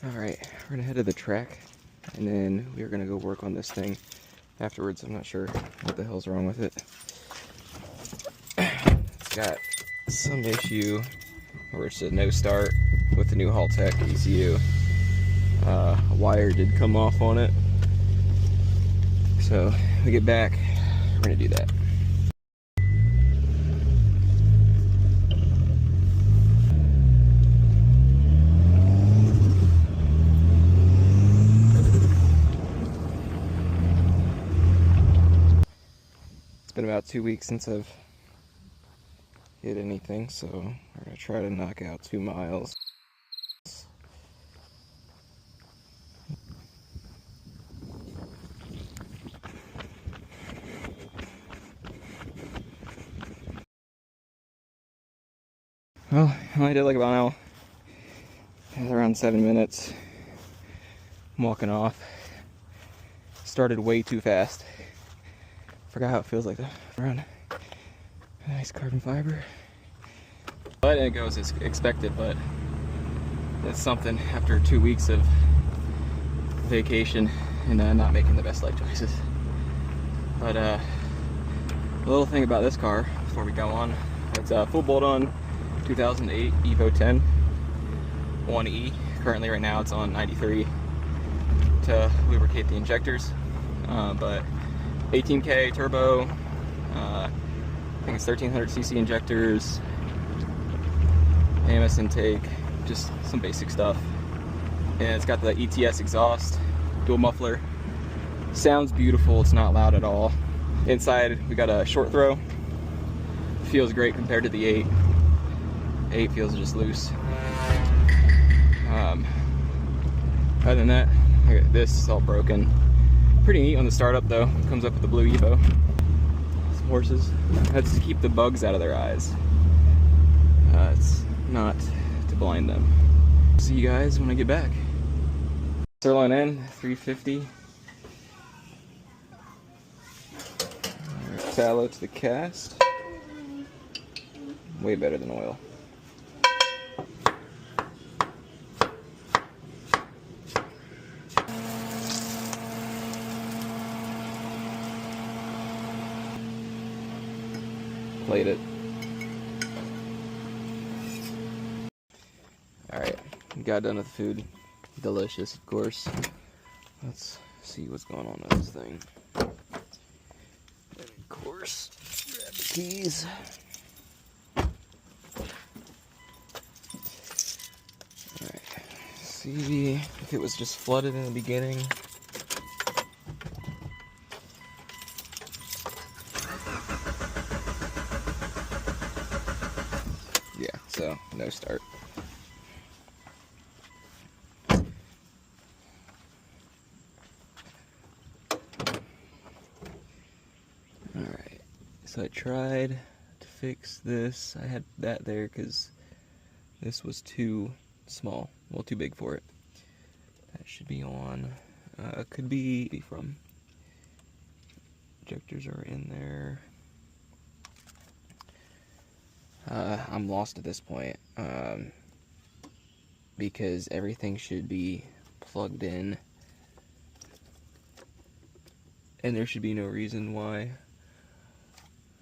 Alright, we're gonna head to the track and then we're gonna go work on this thing afterwards. I'm not sure what the hell's wrong with it. It's got some issue where it's a no start with the new Haltech ECU. A wire did come off on it. So when we get back, we're gonna do that. It's been about 2 weeks since I've hit anything, so we're gonna try to knock out 2 miles. Well, I only did like about around 7 minutes. I'm walking off. Started way too fast. Forgot how it feels like to run. Nice carbon fiber. But it goes as expected, but it's something after 2 weeks of vacation and not making the best life choices. But a little thing about this car before we go on, it's a full bolt-on 2008 Evo 10 1E. Currently right now it's on 93 to lubricate the injectors, but 18K turbo, I think it's 1300cc injectors, AMS intake, just some basic stuff. And it's got the ETS exhaust, dual muffler. Sounds beautiful, it's not loud at all. Inside we got a short throw. Feels great compared to the 8. 8 feels just loose. Other than that, this is all broken. Pretty neat on the startup though. Comes up with the blue Evo. Some horses. That's to keep the bugs out of their eyes. It's not to blind them. See you guys when I get back. Sirloin N, 350. Tallow to the cast. Way better than oil. Played it. Alright, got done with food. Delicious, of course. Let's see what's going on with this thing. And of course, grab the keys. Alright, see if it was just flooded in the beginning. Yeah, so no start. Alright, so I tried to fix this. I had that there because this was too small, well, too big for it. That should be on. Could be from. Injectors are in there. I'm lost at this point because everything should be plugged in and there should be no reason why.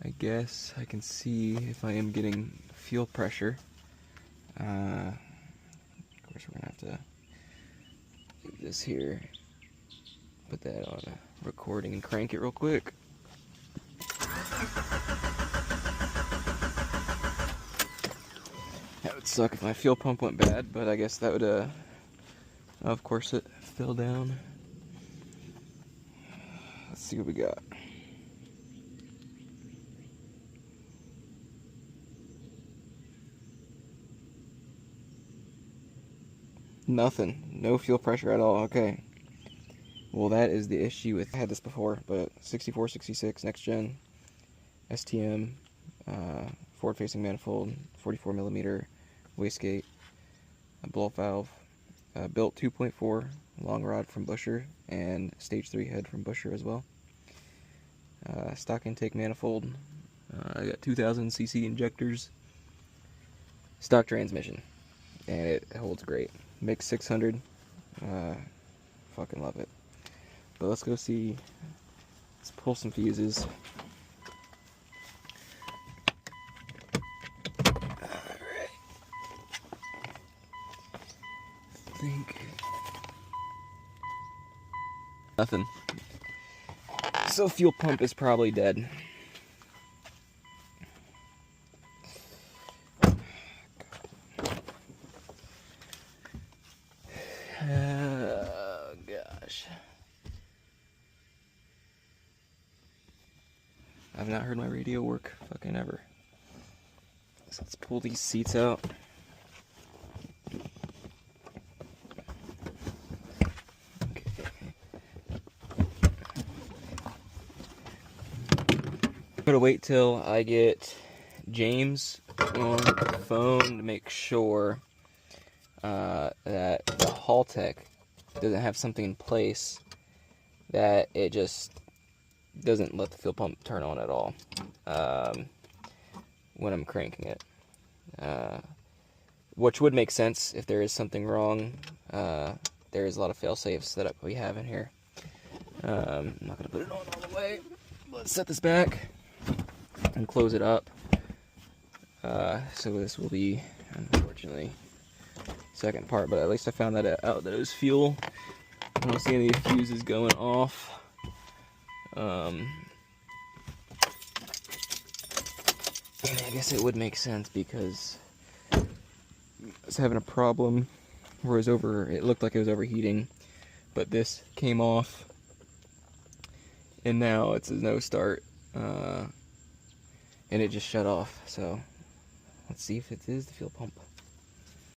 I guess I can see if I am getting fuel pressure. Of course we're gonna have to do this here, put that on a recording and crank it real quick. That would suck if my fuel pump went bad, but I guess that would, of course it fell down. Let's see what we got. Nothing. No fuel pressure at all. Okay. Well, that is the issue with... I had this before, but 64, 66, next gen, STM, forward-facing manifold, 44mm wastegate, a blow-off valve, built 2.4 long rod from Busher, and stage 3 head from Busher as well. Stock intake manifold. I got 2000cc injectors. Stock transmission, and it holds great. Mix 600 Fucking love it. But let's go see. Let's pull some fuses. Alright. I think. Nothing. So fuel pump is probably dead. Oh gosh. I've not heard my radio work fucking ever. So let's pull these seats out. Okay. I'm gonna wait till I get James on the phone to make sure that the Haltech doesn't have something in place that it just doesn't let the fuel pump turn on at all when I'm cranking it. Which would make sense if there is something wrong. There is a lot of fail-safes that we have in here. I'm not going to put it on all the way. Let's set this back and close it up. So this will be, unfortunately, second part, but at least I found that out that it was fuel. I don't see any fuses going off. And I guess it would make sense because I was having a problem where it looked like it was overheating, but this came off and now it's a no start, and it just shut off. So let's see if it is the fuel pump.